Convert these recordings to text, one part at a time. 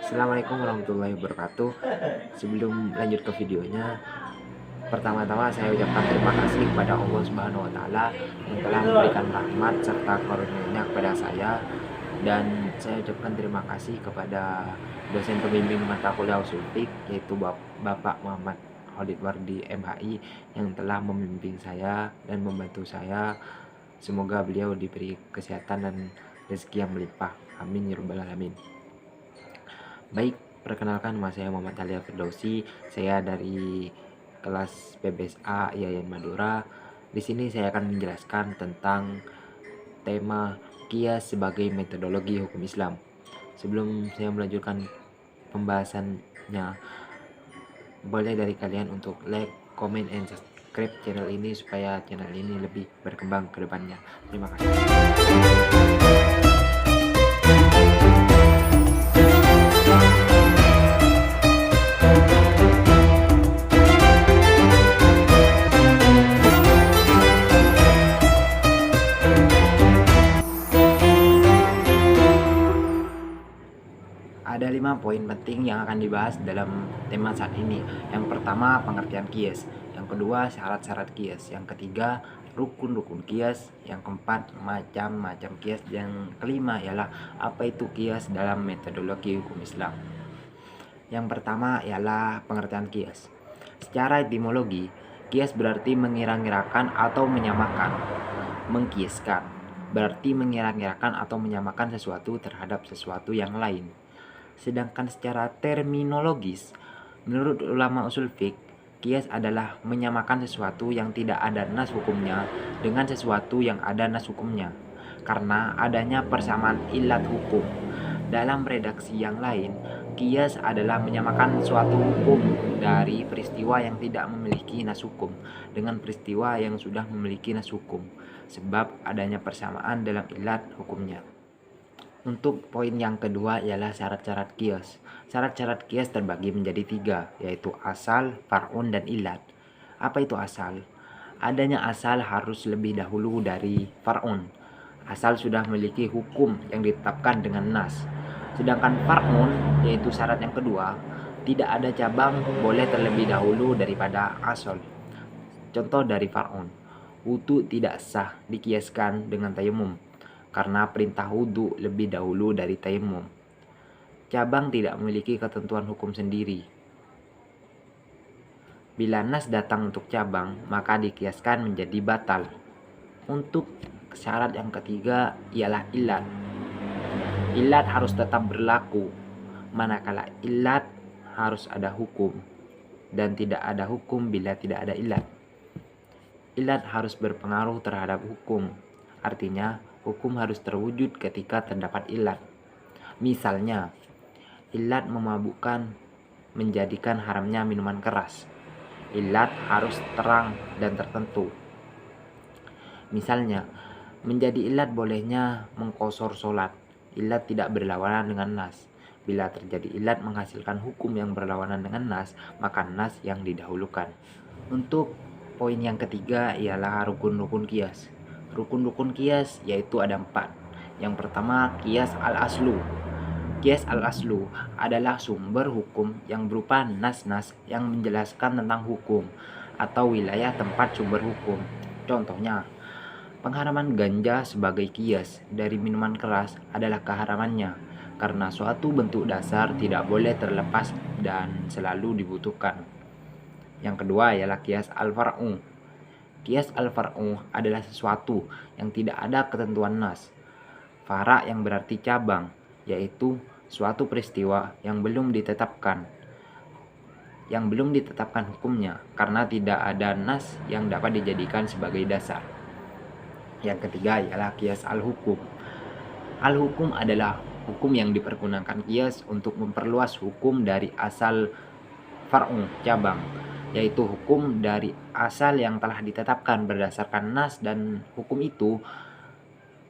Assalamualaikum warahmatullahi wabarakatuh. Sebelum lanjut ke videonya, pertama-tama saya ucapkan terima kasih kepada Allah Subhanahu wa taala yang telah memberikan rahmat serta karunia-Nya kepada saya, dan saya ucapkan terima kasih kepada dosen pembimbing mata kuliah Ushul Fiqh, yaitu Bapak Muhammad Khalid Wardi MHI, yang telah membimbing saya dan membantu saya. Semoga beliau diberi kesehatan dan rezeki yang melimpah. Amin ya rabbal alamin. Baik, perkenalkan, nama saya Muhammad Ali Firdausi. Saya dari kelas PBSA Yayan Madura. Di sini saya akan menjelaskan tentang tema qiyas sebagai metodologi hukum Islam. Sebelum saya melanjutkan pembahasannya, boleh dari kalian untuk like, comment, and subscribe channel ini supaya channel ini lebih berkembang ke depannya. Terima kasih. Ada 5 poin penting yang akan dibahas dalam tema saat ini. Yang pertama, pengertian qiyas. Yang kedua, syarat-syarat qiyas. Yang ketiga, rukun-rukun qiyas. Yang keempat, macam-macam qiyas. Yang kelima ialah apa itu qiyas dalam metodologi hukum Islam. Yang pertama ialah pengertian qiyas. Secara etimologi, qiyas berarti mengira-ngirakan atau menyamakan. Mengkiaskan berarti mengira-ngirakan atau menyamakan sesuatu terhadap sesuatu yang lain. Sedangkan secara terminologis, menurut ulama usul fiqh, qiyas adalah menyamakan sesuatu yang tidak ada nas hukumnya dengan sesuatu yang ada nas hukumnya, karena adanya persamaan ilat hukum. Dalam redaksi yang lain, qiyas adalah menyamakan suatu hukum dari peristiwa yang tidak memiliki nas hukum dengan peristiwa yang sudah memiliki nas hukum, sebab adanya persamaan dalam ilat hukumnya. Untuk poin yang kedua ialah syarat-syarat qiyas. Syarat-syarat qiyas terbagi menjadi 3, yaitu asal, far'un, dan ilat. Apa itu asal? Adanya asal harus lebih dahulu dari far'un. Asal sudah memiliki hukum yang ditetapkan dengan nas. Sedangkan far'un, yaitu syarat yang kedua, tidak ada cabang boleh terlebih dahulu daripada asal. Contoh dari far'un, wudu tidak sah dikiaskan dengan tayamum, karena perintah wudhu lebih dahulu dari tayamum. Cabang tidak memiliki ketentuan hukum sendiri. Bila nas datang untuk cabang, maka dikiaskan menjadi batal. Untuk syarat yang ketiga ialah ilat. Ilat harus tetap berlaku, manakala ilat harus ada hukum, dan tidak ada hukum bila tidak ada ilat. Ilat harus berpengaruh terhadap hukum, artinya hukum harus terwujud ketika terdapat ilat. Misalnya, ilat memabukkan menjadikan haramnya minuman keras. Ilat harus terang dan tertentu. Misalnya, menjadi ilat bolehnya mengqosor sholat. Ilat tidak berlawanan dengan nas. Bila terjadi ilat menghasilkan hukum yang berlawanan dengan nas, maka nas yang didahulukan. Untuk poin yang ketiga ialah rukun-rukun qiyas. Rukun-rukun qiyas yaitu ada 4. Yang pertama, qiyas al-aslu. Qiyas al-aslu adalah sumber hukum yang berupa nas-nas yang menjelaskan tentang hukum atau wilayah tempat sumber hukum. Contohnya, pengharaman ganja sebagai qiyas dari minuman keras adalah keharamannya, karena suatu bentuk dasar tidak boleh terlepas dan selalu dibutuhkan. Yang kedua ialah qiyas al-far'u. Qiyas al-far'u adalah sesuatu yang tidak ada ketentuan nas. Fara' yang berarti cabang, yaitu suatu peristiwa yang belum ditetapkan hukumnya, karena tidak ada nas yang dapat dijadikan sebagai dasar. Yang ketiga ialah qiyas al-hukum. Al-hukum adalah hukum yang dipergunakan qiyas untuk memperluas hukum dari asal far'u, cabang, yaitu hukum dari asal yang telah ditetapkan berdasarkan nas, dan hukum itu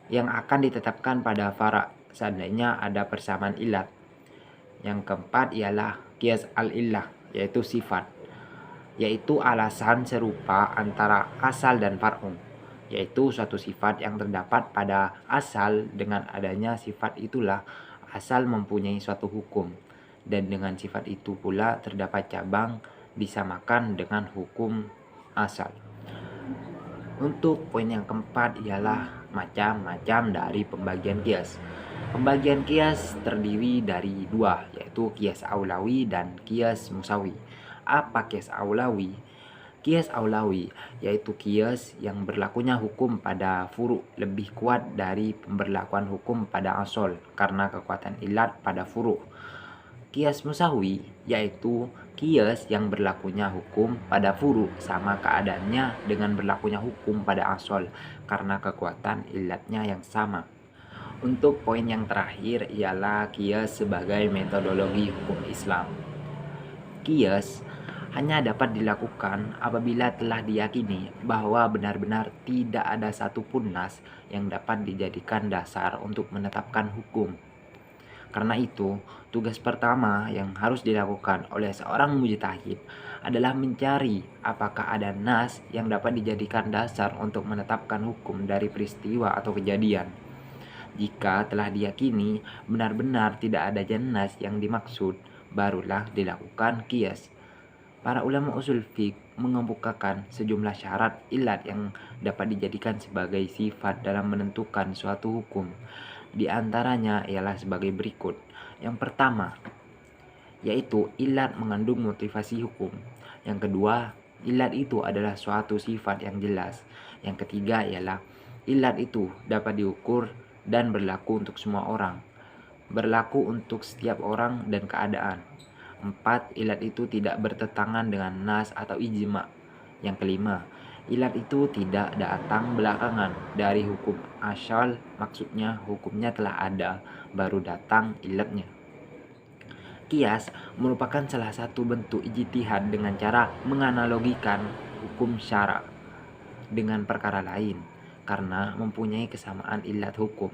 yang akan ditetapkan pada fara' seandainya ada persamaan ilat. Yang keempat ialah qiyas al-illah, yaitu sifat, yaitu alasan serupa antara asal dan far'u, yaitu suatu sifat yang terdapat pada asal. Dengan adanya sifat itulah asal mempunyai suatu hukum. dan dengan sifat itu pula terdapat cabang disamakan dengan hukum asal. Untuk poin yang keempat ialah macam-macam dari pembagian kias. Pembagian kias terdiri dari dua, yaitu kias aulawi dan kias musawi. Apa kias aulawi? Kias aulawi yaitu kias yang berlakunya hukum pada furu lebih kuat dari pemberlakuan hukum pada asal karena kekuatan ilat pada furu. Kias musawi yaitu kias yang berlakunya hukum pada furu sama keadaannya dengan berlakunya hukum pada asal karena kekuatan ilatnya yang sama. Untuk poin yang terakhir ialah kias sebagai metodologi hukum Islam. Kias hanya dapat dilakukan apabila telah diyakini bahwa benar-benar tidak ada satupun nas yang dapat dijadikan dasar untuk menetapkan hukum. Karena itu, tugas pertama yang harus dilakukan oleh seorang mujtahid adalah mencari apakah ada nas yang dapat dijadikan dasar untuk menetapkan hukum dari peristiwa atau kejadian. Jika telah diyakini benar-benar tidak ada nas yang dimaksud, barulah dilakukan qiyas. Para ulama usul fiqh mengemukakan sejumlah syarat ilat yang dapat dijadikan sebagai sifat dalam menentukan suatu hukum. Di antaranya ialah sebagai berikut. Yang pertama, yaitu ilat mengandung motivasi hukum. Yang kedua, ilat itu adalah suatu sifat yang jelas. Yang ketiga ialah ilat itu dapat diukur dan berlaku untuk semua orang. Berlaku untuk setiap orang dan keadaan. 4. Ilat itu tidak bertentangan dengan nas atau ijma. Yang kelima, ilat itu tidak datang belakangan dari hukum asal, maksudnya hukumnya telah ada, baru datang ilatnya. Qiyas merupakan salah satu bentuk ijtihad dengan cara menganalogikan hukum syara dengan perkara lain karena mempunyai kesamaan ilat hukum.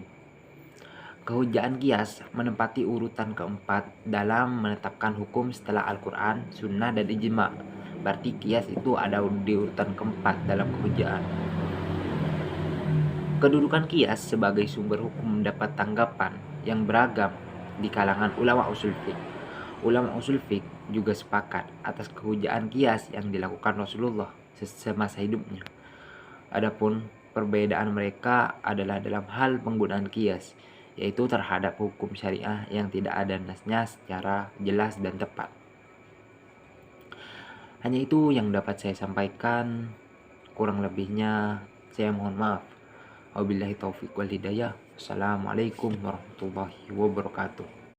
Kehujaan qiyas menempati urutan keempat dalam menetapkan hukum setelah Al-Quran, Sunnah, dan Ijma. Berarti qiyas itu ada di urutan keempat dalam kehujaan. Kedudukan qiyas sebagai sumber hukum mendapat tanggapan yang beragam di kalangan ulama usul fiqh. Ulama usul fiqh juga sepakat atas kehujaan qiyas yang dilakukan Rasulullah semasa hidupnya. Adapun perbedaan mereka adalah dalam hal penggunaan qiyas, yaitu terhadap hukum syariah yang tidak ada nasnya secara jelas dan tepat. Hanya itu yang dapat saya sampaikan, kurang lebihnya saya mohon maaf. Wabillahi taufiq wal hidayah. Assalamualaikum warahmatullahi wabarakatuh.